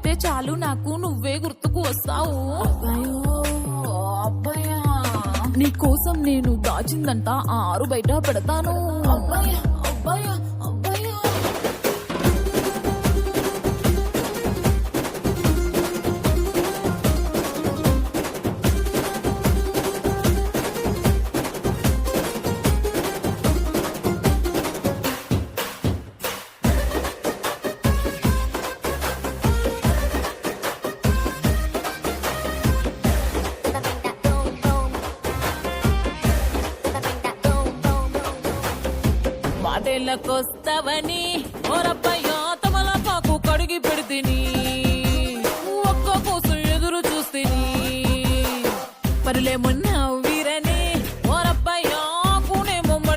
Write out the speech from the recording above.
అయితే చాలు నాకు నువ్వే గుర్తుకు వస్తావు. అబ్బాయా నీ కోసం నేను దాచిందంట 6 బయట పెడతాను. అబ్బాయా అబ్బాయా అబ్బాయా మాటేళ్ళకొస్తావని ఓరబ్బయ్యా తమలపాకు కడిగి పెడితిని, ఒక్క కోసం ఎదురు చూస్తేని పరిలేమన్నావు